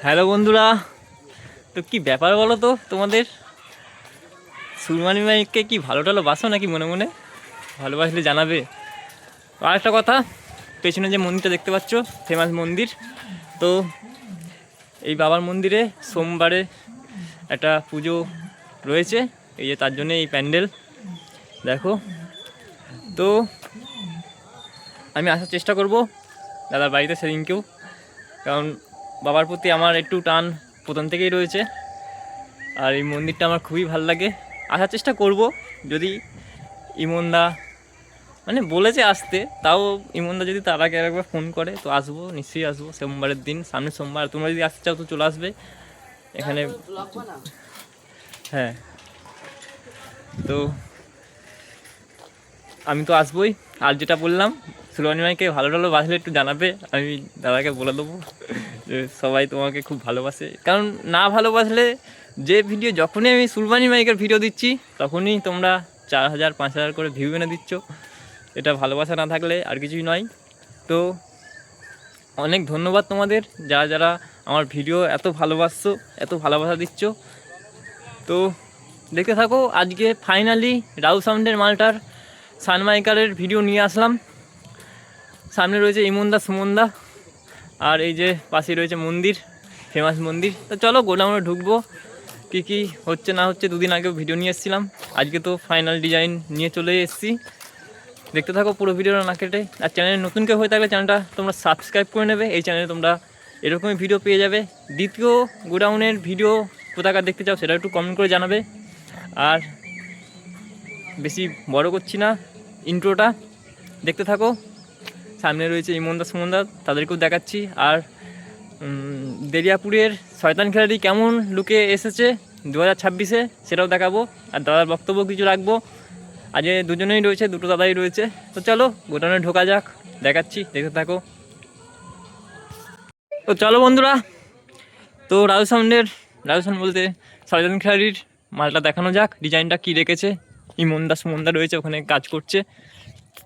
Hello বন্ধুরা, তো কি ব্যাপার বলো তো তোমাদের? সুরমানি মাইকে কি ভালো টালো বাসো নাকি মনে মনে? ভালোবাসলে জানাবে। আর একটা কথা, পেছনে যে মন্দিরটা দেখতে পাচ্ছ, ফেমাস মন্দির। তো এই বাবার মন্দিরে সোমবারে একটা পুজো রয়েছে, এই যে তার জন্যে এই প্যান্ডেল দেখো। তো আমি আসার চেষ্টা করব দাদার বাড়িতে সেদিনকেও, কারণ বাবার প্রতি আমার একটু টান প্রথম থেকেই রয়েছে। আর এই মন্দিরটা আমার খুবই ভালো লাগে, আসার চেষ্টা করব। যদি ইমনদা মানে বলেছে আসতে, তাও ইমনদা যদি তার আগে একবার ফোন করে তো আসবো, নিশ্চয়ই আসবো সোমবারের দিন, সামনে সোমবার। তোমরা যদি আসতে চাও তো চলে আসবে এখানে। হ্যাঁ, তো আমি তো আসবোই। আর যেটা বললাম, সুলমানি মাইকে ভালো ভালো বাসলে একটু জানাবে, আমি দাদাকে বলে দেবো যে সবাই তোমাকে খুব ভালোবাসে। কারণ না ভালোবাসলে, যে ভিডিও যখনই আমি সুলমানি মাইকের ভিডিও দিচ্ছি তখনই তোমরা 4,000 5,000 করে ভিউ এনে দিচ্ছ। এটা ভালোবাসা না থাকলে আর কিছুই নয়। তো অনেক ধন্যবাদ তোমাদের, যারা যারা আমার ভিডিও এত ভালোবাসছো, এত ভালোবাসা দিচ্ছ। তো দেখতে থাকো, আজকে ফাইনালি রাউ সাউন্ডের মালটার সানমাইকারের ভিডিও নিয়ে আসলাম। সামনে রয়েছে ইমনদা, সুমনদা, আর এই যে পাশে রয়েছে মন্দির, ফেমাস মন্দির। তো চলো গোডাউনে ঢুকবো, কী কী হচ্ছে না হচ্ছে। দুদিন আগেও ভিডিও নিয়ে এসেছিলাম, আজকে তো ফাইনাল ডিজাইন নিয়ে চলে এসেছি। দেখতে থাকো পুরো ভিডিওটা না কেটে। আর চ্যানেলে নতুন কেউ হয়ে থাকলে চ্যানেলটা তোমরা সাবস্ক্রাইব করে নেবে, এই চ্যানেলে তোমরা এরকমই ভিডিও পেয়ে যাবে। দ্বিতীয় গোডাউনের ভিডিও কোথাকার দেখতে চাও সেটা একটু কমেন্ট করে জানাবে। আর বেশি বড় করছি না ইন্ট্রোটা, দেখতে থাকো। সামনে রয়েছে ইমনদা, সুমনদা, তাদেরকেও দেখাচ্ছি। আর দেরিয়াপুরের শয়তান খেলাটি কেমন লুকে এসেছে 2026-এ সেটাও দেখাবো। আর দাদার বক্তব্য কিছু রাখবো। আজ দুজনেই রয়েছে, দুটো দাদাই রয়েছে। তো চলো গোডাউনে ঢোকা যাক, দেখাচ্ছি, দেখতে থাকো। তো চলো বন্ধুরা, তো রাজু সাউন্ড বলতে শয়তান খেলাটির মালটা দেখানো যাক, ডিজাইনটা কী রেখেছে। ইমনদা সুমনদা রয়েছে ওখানে কাজ করছে,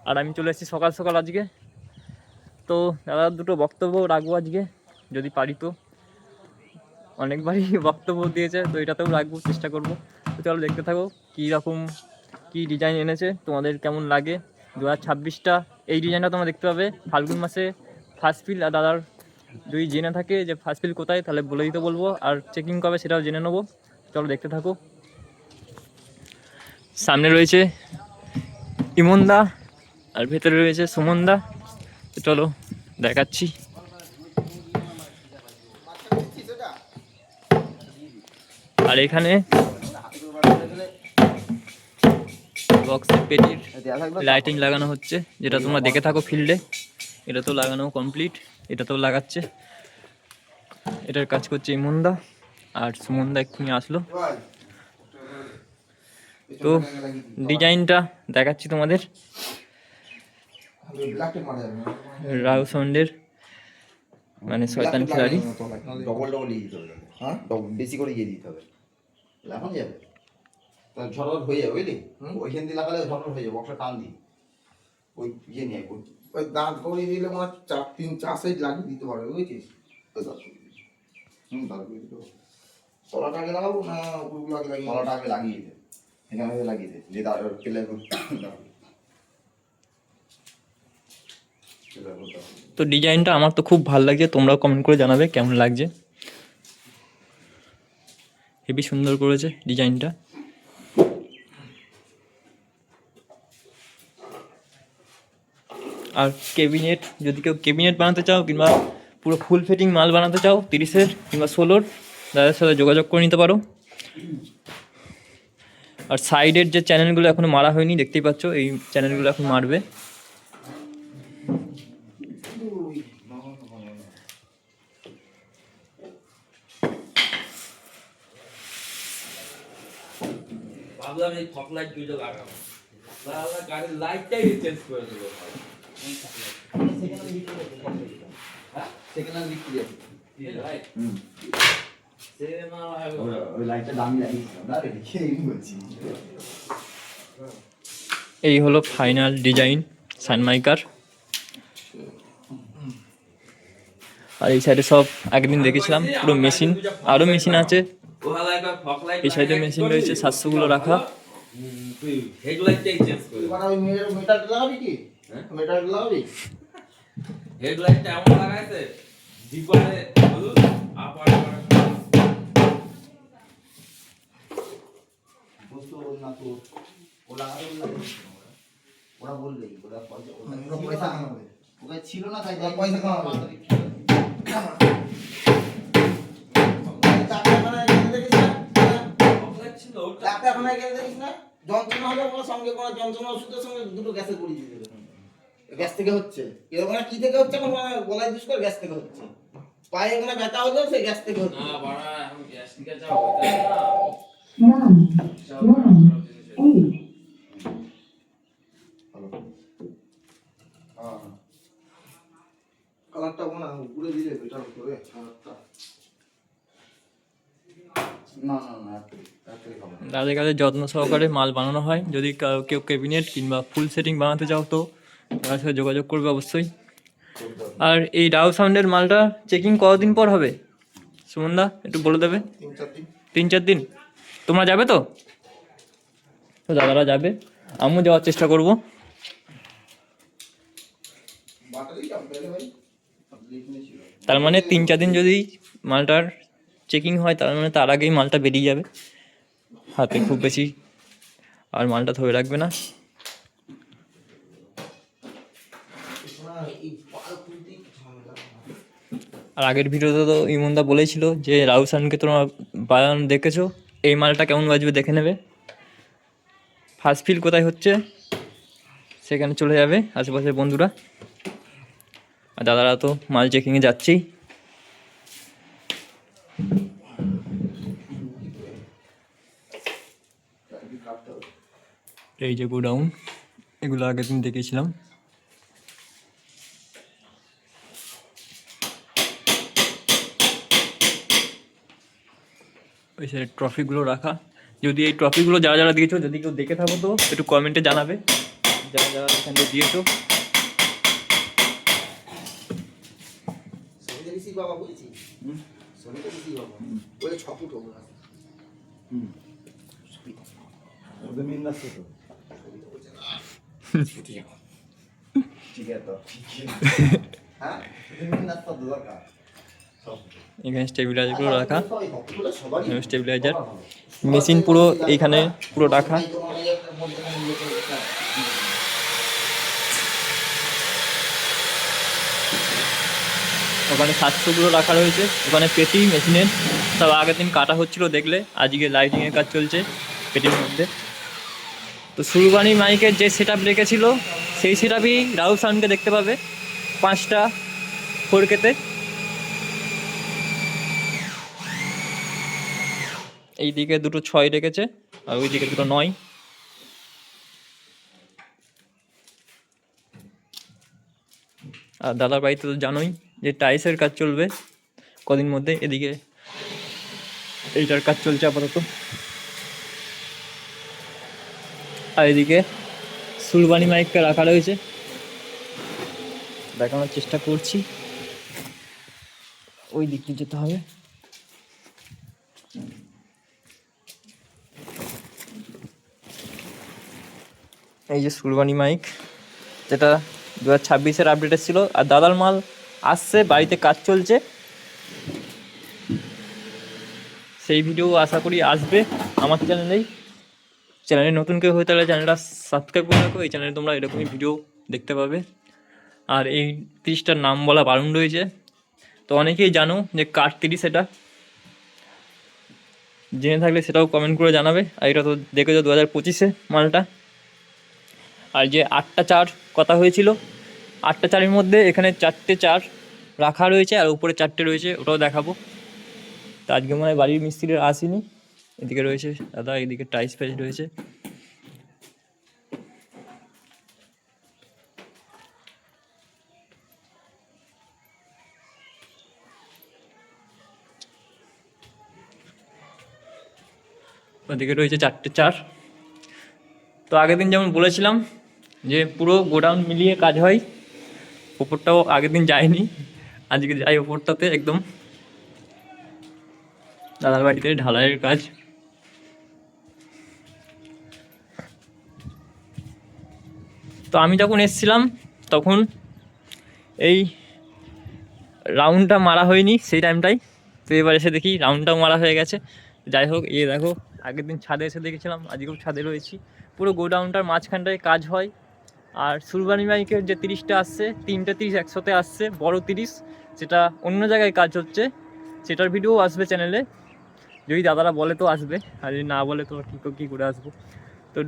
আর আমি চলে এসেছি সকাল সকাল আজকে। তো দাদা দুটো বক্তব্য রাখবো আজকে, যদি পারি তো। অনেকবারই বক্তব্য দিয়েছে, তো এটাতেও রাখবো, চেষ্টা করব। তো চলো দেখতে থাকো কী রকম কী ডিজাইন এনেছে, তোমাদের কেমন লাগে। 2026টা এই ডিজাইনটা তোমরা দেখতে পাবে ফাল্গুন মাসে ফার্স্ট ফিল। আর দাদার যদি জেনে থাকে যে ফার্স্ট ফিল কোথায়, তাহলে বলে দিতে বলবো, আর চেকিং কবে সেটাও জেনে নেবো। চলো দেখতে থাকো। সামনে রয়েছে ইমনদা আর ভেতরে রয়েছে সুমনদা। তো চলো দেখাচ্ছি। আর এখানে বক্সের পেটির লাইটিং লাগানো হচ্ছে, যেটা তোমরা দেখে থাকো ফিল্ডে। এটা তো লাগানো কমপ্লিট, এটা তো লাগাচ্ছে। এটার কাজ করছে ইমনদা, আর সুমনদা এক্ষুনি আসলো। তো ডিজাইনটা দেখাচ্ছি তোমাদের। রাউ সাউন্ডের মানে শয়তান খিলাড়ি। ডবল ডবল ইয়ে দিতে হবে, হ্যাঁ বেশি করে ইয়ে দিতে হবে, লাগানো যাবে তাহলে ঝড় হয়ে যাবে, বুঝলি? ওইখান দিয়ে লাগালে ঝড় হয়ে যাবে, বক্সটা টান দিই ওই ইয়ে নিয়ে ওই দাঁত করে দিলে আমার 4 সাইড লাগিয়ে দিতে পারবে, বুঝেছিস? দাঁত করে দিতে হবে। তলাটা আগে লাগাবো না উপরগুলো আগে লাগিয়ে? তলাটা আগে লাগিয়ে দে, এখানে লাগিয়ে দে, যে দাঁড় পেলে তো ডিজাইনটা আমার তো খুব ভালো লাগছে, তোমরাও কমেন্ট করে জানাবে কেমন লাগছে। হেবি সুন্দর করেছে ডিজাইনটা। আর কেবিনেট, যদি কেউ কেবিনেট বানাতে চাও কিংবা পুরো ফুল ফিটিং মাল বানাতে চাও 30-এর কিংবা 16-র, দাদার সাথে যোগাযোগ করে নিতে পারো। আর সাইডের যে চ্যানেলগুলো এখনো মারা হয়নি, দেখতেই পাচ্ছ, এই চ্যানেলগুলো এখন মারবে। ভাবলাম এই ফগ লাইট দুইটা লাগাবো, গাড়ির লাইটটাই চেঞ্জ করে দেবো। সেকেন্ড হ্যান্ড বিক্রি আছে, ওই লাইটটা দামি লাগিয়েছি। এই হলো ফাইনাল ডিজাইন সানমাইকার। আর এই সাইডে সব আগের দিন দেখেছিলাম পুরো মেশিন, আরও মেশিন আছে। এই সাইডে মেশিন রয়েছে 700গুলো রাখা। তুই হেডলাইটটাই চেঞ্জ করে এবার ওই মিটার লাগাবি কি? হ্যাঁ? মিটার লাগাবি? হেডলাইটটা এমন লাগাইছে বিপদে হলুদ আবার বুঝতে বল না তো, ও লাগাবে না, ওরা বলবে ওরা পয়সা কামাবে, ওকে ছিল না তাই পয়সা কামাবে। যন্ত্রণা হলে কোনো সঙ্গে কোনো যন্ত্রণা ওষুধের সঙ্গে দুটো গ্যাসের পড়িয়ে দিয়ে দেবে। গ্যাস থেকে হচ্ছে এরকম কি থেকে হচ্ছে এখন গলায় দুষ করে গ্যাস থেকে হচ্ছে, পায়ে কোনো ব্যথা হলেও সেই গ্যাস থেকে হচ্ছে। না বাড়া এখন গ্যাস থেকে যাও হইতা না 9, 1, 8 কালারটা মনে উপরে দিলে বেটার করে কালারটা। না না না তাদের কাছে যত্ন সহকারে মাল বানানো হয়। যদি কেউ ক্যাবিনেট কিংবা ফুল সেটিং বানাতে চাও তো তার সাথে যোগাযোগ করবে অবশ্যই। আর এই রাও সাউন্ডের মালটা চেকিং কতদিন পর হবে সুমনদা একটু বলে দেবে? 3-4 দিন। তোমরা যাবে তো? তো দাদারা যাবে, আমিও যাওয়ার চেষ্টা করব। তার মানে 3-4 দিন যদি মালটার চেকিং হয় তার মানে তার আগেই মালটা বেরিয়ে যাবে হাতে, খুব বেশি আর মালটা ধরে রাখবে না। আর আগের ভিডিওতে তো ইমনদা বলেছিল যে রাউসানকে তোমরা বায়ান দেখেছো, এই মালটা কেমন বাজবে দেখে নেবে। ফার্স্ট ফিল কোথায় হচ্ছে সেখানে চলে যাবে আশেপাশের বন্ধুরা। আর দাদারা তো মাল চেকিংয়ে যাচ্ছেই। এই যে গোডাউন, এগুলো আগের দিন দেখেছিলাম। ওই সাইড ট্রফিগুলো রাখা। যদি এই ট্রফিগুলো যারা যারা দিয়েছো, যদি কেউ দেখে থাকো তো একটু কমেন্টে জানাবে যারা যারা এখান থেকে দিয়েছো। বাবা বলছি বাবা ওই 6 ফুট হবে। ওদের মিন নাচছে তো ঠিক আছে তো হ্যাঁ ওদের মিন নাচতে দরকার। এখানে স্টেবিলাইজারগুলো রাখা, স্টেবিলাইজার মেশিন পুরো এইখানে পুরো রাখা। ওখানে 700গুলো রাখা রয়েছে, ওখানে পেটি মেশিনের সব আগের দিন কাটা হচ্ছিলো দেখলে, আজকে লাইটিংয়ের কাজ চলছে পেটির মধ্যে। তো সুরবানি মাইকের যে সেট আপ রেখেছিলো সেই সেট আপই রাউ সাউন্ডকে দেখতে পাবে 5টা 4K-তে। এই দিকে দুটো 6 রেখেছে আর ওই দিকে দুটো 9। আর দাদার বাড়িতে তো জানোই যে টাইলসের কাজ চলবে কদিন মধ্যে, এদিকে এইটার কাজ চলছে আপাতত। আর এদিকে সুরবানি মাইকটা রাখা রয়েছে, দেখানোর চেষ্টা করছি। ওই দিক দিয়ে যেতে হবে। এই যে সুরবানি মাইক, যেটা 2026-এর আপডেট এসেছিলো। আর দাদার মাল আসছে, বাড়িতে কাজ চলছে, সেই ভিডিও আশা করি আসবে আমার চ্যানেলেই। চ্যানেলে নতুন কেউ হয়ে তাহলে চ্যানেলটা সাবস্ক্রাইব করে রাখো, এই চ্যানেলে তোমরা এরকমই ভিডিও দেখতে পাবে। আর এই 30টার নাম বলা বারণ রয়েছে, তো অনেকেই জানো যে কার 30 এটা জেনে থাকলে সেটাও কমেন্ট করে জানাবে। আর এটা তো দেখেছো 2025-এ মালটা। আর যে 8টা চার কথা হয়েছিল, 8টা চারের মধ্যে এখানে 4টে চার রাখা রয়েছে আর উপরে 4টে রয়েছে, ওটাও দেখাবো। তো আজকে মনে হয় বাড়ির মিস্ত্রিরা আসেনি। এদিকে রয়েছে দাদা, এদিকে টাইস ফাইস রয়েছে। ওদিকে রয়েছে 4টে চার। তো আগের দিন যেমন বলেছিলাম যে পুরো গোডাউন মিলিয়ে কাজ হয়, ওপরটাও আগের দিন যায়নি, আজকে যাই ওপরটাতে একদম দাদার বাড়িতে ঢালাইয়ের কাজ। তো আমি যখন এসছিলাম তখন এই রাউন্ডটা মারা হয়নি সেই টাইমটাই, তো এবার এসে দেখি রাউন্ডটাও মারা হয়ে গেছে। যাই হোক, এই দেখো আগের দিন ছাদে এসে দেখেছিলাম, আজকেও ছাদে রয়েছি। পুরো গোডাউনটার মাঝখানটায় কাজ হয়। আর সুরবানি মাইকের যে 30টা আসছে, 3টে 30 একসাথে আসছে, বড় 30, সেটা অন্য জায়গায় কাজ হচ্ছে, সেটার ভিডিও আসবে চ্যানেলে। যদি দাদারা বলে তো আসবে, আর যদি না বলে তো কী করে আসবো। তো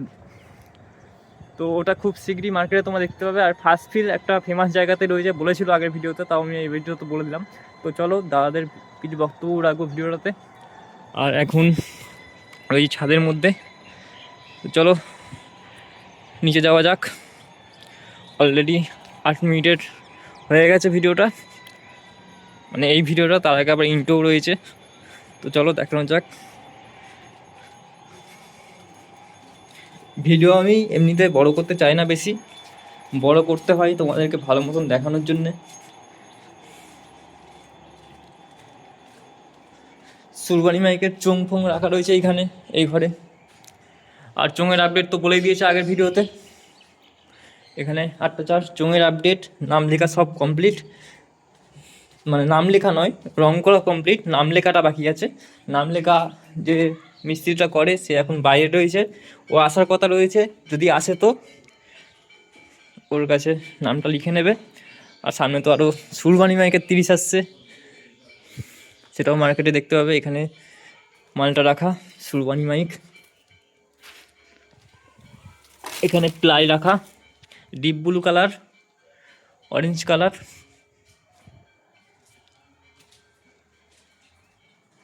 তো ওটা খুব শীঘ্রই মার্কেটে তোমরা দেখতে পাবে। আর ফার্স্ট ফিল একটা ফেমাস জায়গাতে রয়েছে বলেছিল আগের ভিডিওতে, তাও আমি এই ভিডিওতে বলে দিলাম। তো চলো দাদাদের কিছু বক্তব্য রাখবো ভিডিওটাতে। আর এখন ওই ছাদের মধ্যে, তো চলো নিচে যাওয়া যাক। অলরেডি 8 মিনিটের হয়ে গেছে ভিডিওটা, মানে এই ভিডিওটা, তার আগে আবার ইন্ট্রো রয়েছে। তো চলো দেখানো যাক। ভিডিও আমি এমনিতে বড় করতে চাই না বেশি, বড় করতে হয় তোমাদেরকে ভালো মতন দেখানোর জন্যে। সুরবানি মাইকের চোং ফোং রাখা রয়েছে এইখানে, এই ঘরে। আর চোঙের আপডেট তো বলেই দিয়েছে আগের ভিডিওতে। এখানে 8টা চার চোঙের আপডেট, নাম লেখা সব কমপ্লিট, মানে নাম লেখা নয়, রং করা কমপ্লিট, নাম লেখাটা বাকি আছে। নাম লেখা যে মিস্ত্রিটা করে সে এখন বাইরে রয়েছে, ও আসার কথা রয়েছে, যদি আসে তো ওর কাছে নামটা লিখে নেবে। আর সামনে তো আরও সুরবানি মাইকের 30 আসছে, সেটাও মার্কেটে দেখতে পাবে। এখানে মালটা রাখা সুরবানি মাইক, এখানে প্লাই রাখা, deep blue colour, orange colour.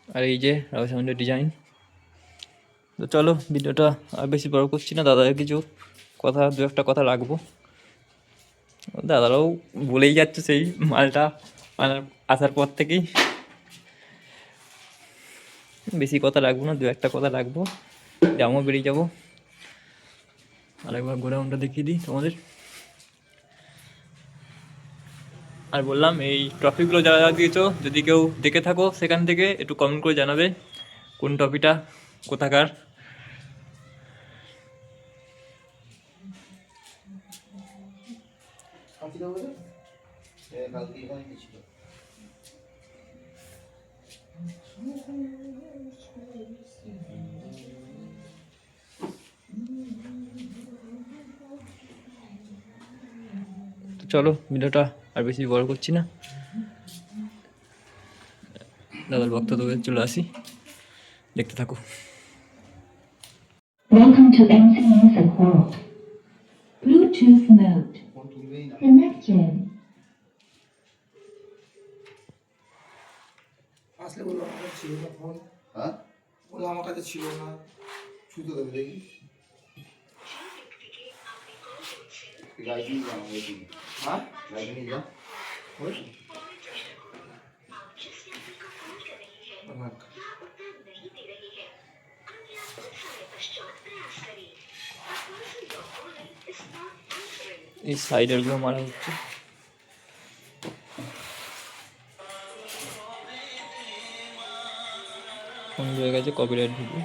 আর এই যে রাউসাউন্ডের ডিজাইন। তো চলো ভিডিওটা আর বেশি বড় করছি না, দাদার কিছু কথা, দু একটা কথা রাখবো। দাদারাও বলেই যাচ্ছে সেই মালটা আসার পর থেকেই। বেশি কথা রাখবো না, দু একটা কথা রাখবো, যাবো বেরিয়ে যাবো। আরেকবার গোডাউনটা দেখিয়ে দিই তোমাদের। আর বললাম এই টপিকগুলো যারা যারা দিয়েছো, যদি কেউ দেখে থাকো সেখান থেকে একটু কমেন্ট করে জানাবে কোন টপিকটা কোথাকার। কালকে এখানে কি ছিল? তো চলো ভিডিওটা আর বেশি বড় করছি না, দাদার বক্তব্য চলে আসি, দেখতে থাকো। Welcome to MC Music World. Bluetooth mode. Phone তুলবেই না। Connected. আসলে বললো আমার কাছে ছিল না ফোন, হ্যাঁ, বললো আমার কাছে ছিল না। ছুতো দেবে দেখি। গাড়ি নিয়ে যা আমাকে দিবি। হ্যাঁ গাড়ি নিয়ে যা। ওই আমার এই সাইডেরগুলো মারা হচ্ছে। ফোন হয়ে গেছে, কপিরাইট ভিডিও।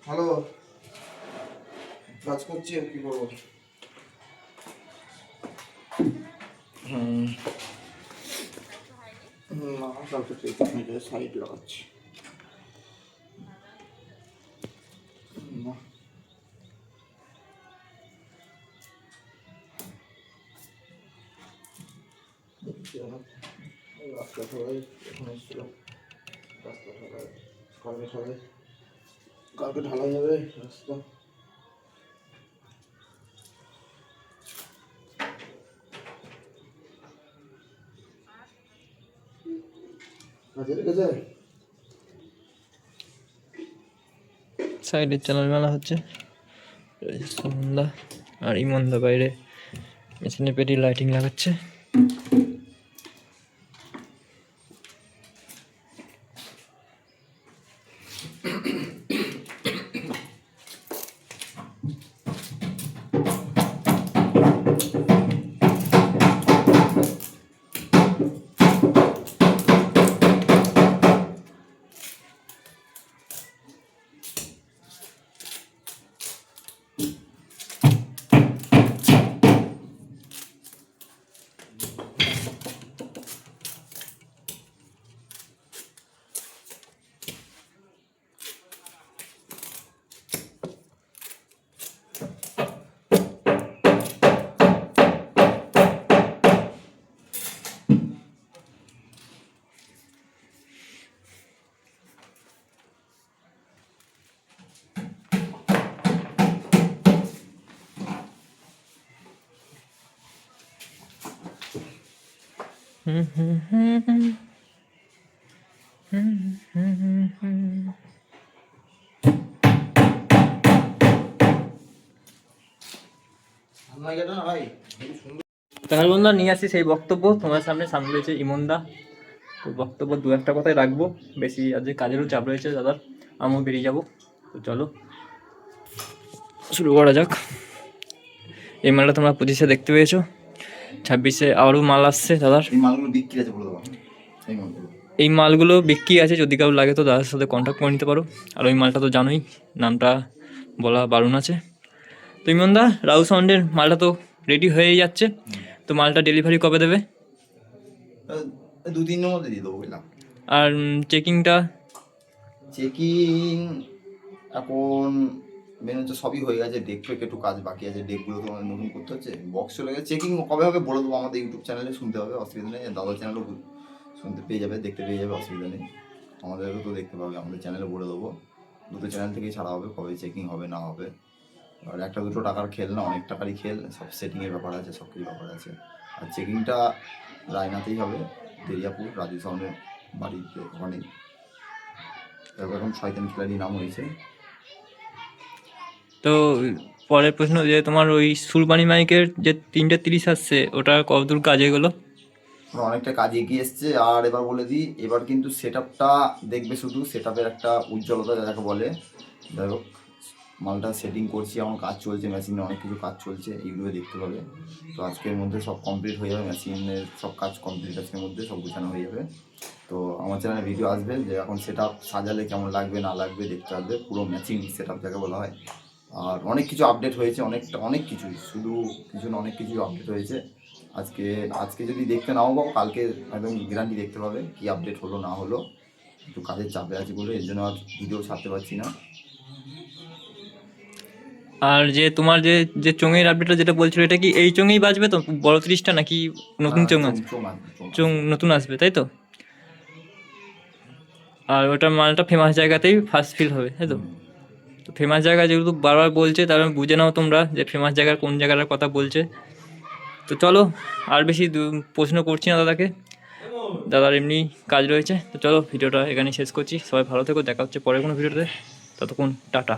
হ্যালো, কাজ করছি আর কি করবো। না কালকে ঠিক হয়ে যায়, সাইড লাগাচ্ছি। না রাস্তা ঢালাই এখন এসেছিল, রাস্তা ঢালাই কালকে ঢালাই যাবে রাস্তা। কাজে লেগে যায়। সাইডের চ্যানেল মেলা হচ্ছে, সুমনদা আর ইমনদা বাইরে মেশিনে পেটি লাইটিং লাগাচ্ছে। তাহলে বন্ধুরা নিয়ে আসি সেই বক্তব্য তোমার সামনে রয়েছে ইমনদা। তো বক্তব্য দু একটা কথাই রাখবো, বেশি আজকে কাজেরও চাপ রয়েছে দাদার, আমিও বেরিয়ে যাবো। তো চলো শুরু করা যাক। এই মালটা তোমরা 25-এ দেখতে পেয়েছো, 26-এ আরও মাল আসছে দাদার। এই মালগুলো বিক্রি আছে বলে দেবো, এই মালগুলো এই মালগুলো বিক্রি আছে, যদি কারো লাগে তো দাদার সাথে কন্ট্যাক্ট করে নিতে পারো। আর ওই মালটা তো জানোই, নামটা বলা বারণ আছে। তো ইমনদা, রাউ সাউন্ডের মালটা তো রেডি হয়েই যাচ্ছে, তো মালটা ডেলিভারি কবে দেবে? 2-3 দিনের মধ্যে দিয়ে দেবো বুঝলাম। আর চেকিংটা? চেকিং এখন মেন হচ্ছে সবই হয়ে গেছে, ডেক ফেক একটু কাজ বাকি আছে, ডেকগুলো তো আমাদের নতুন করতে হচ্ছে, বক্স চলে গেছে। চেকিং কবে হবে বলে দেবো, আমাদের ইউটিউব চ্যানেলে শুনতে হবে, অসুবিধা নেই। দাদার চ্যানেলও শুনতে পেয়ে যাবে, দেখতে পেয়ে যাবে, অসুবিধা নেই। আমাদেরও তো দেখতে পাবে, আমাদের চ্যানেলে বলে দেবো, দুটো চ্যানেল থেকেই ছাড়া হবে, কবে চেকিং হবে না হবে। আর 1-2 টাকার খেল না, অনেক টাকারই খেল, সব সেটিংয়ের ব্যাপার আছে, সব কিছু ব্যাপার আছে। আর চেকিংটা রায়নাতেই হবে, দেরিয়াপুর রাজু সাউন্ডের বাড়িতে, ওখানেই। এখন শয়তান খিলাড়ি নাম হয়েছে। তো পরের প্রশ্ন, যে তোমার ওই সুরবানি মাইকের যে 330 আসছে, ওটা কতদূর কাজ এগুলো? অনেকটা কাজ এগিয়ে এসছে। আর এবার বলে দিই, এবার কিন্তু সেট আপটা দেখবে, শুধু সেট আপের একটা উজ্জ্বলতা যাকে বলে। যাই হোক, মালটা সেটিং করছি, এখন কাজ চলছে, মেশিনে অনেক কিছু কাজ চলছে, এইগুলো দেখতে পাবে। তো আজকের মধ্যে সব কমপ্লিট হয়ে যাবে, মেশিনের সব কাজ কমপ্লিট আজকের মধ্যে, সব গুছানো হয়ে যাবে। তো আমার চ্যানেলে ভিডিও আসবে যে এখন সেট আপ সাজালে কেমন লাগবে না লাগবে দেখতে আসবে, পুরো ম্যাচিং সেট আপ যাকে বলা হয়। আর অনেক কিছু আপডেট হয়েছে, অনেক কিছুই, শুধু কিছু না, অনেক কিছু আপডেট হয়েছে। আজকে যদি দেখতে নাও পাবো, কালকে একদম গ্যারান্টি দেখতে পাবে কি আপডেট হলো না হলো। একটু কাজের চাপে আছে বলে এর জন্য আর ভিডিও ছাড়তে পারছি না। আর যে তোমার যে যে চোঙের আপডেটটা যেটা বলছিল, এটা কি এই চোঙেই বাজবে তো, বড় 30টা, নাকি নতুন চোঙ আছে? চোঙ নতুন আসবে তাই তো? আর ওটা মালটা ফেমাস জায়গাতেই ফার্স্ট ফিল হবে তাই তো? তো ফেমাস জায়গা যেহেতু বারবার বলছে, তার বুঝে নাও তোমরা যে ফেমাস জায়গার কোন জায়গাটার কথা বলছে। তো চলো, আর বেশি প্রশ্ন করছি না দাদাকে, দাদার এমনি কাজ রয়েছে। তো চলো, ভিডিওটা এখানেই শেষ করছি। সবাই ভালো থেকো, দেখা হচ্ছে পরের কোনো ভিডিওতে, ততক্ষণ টাটা।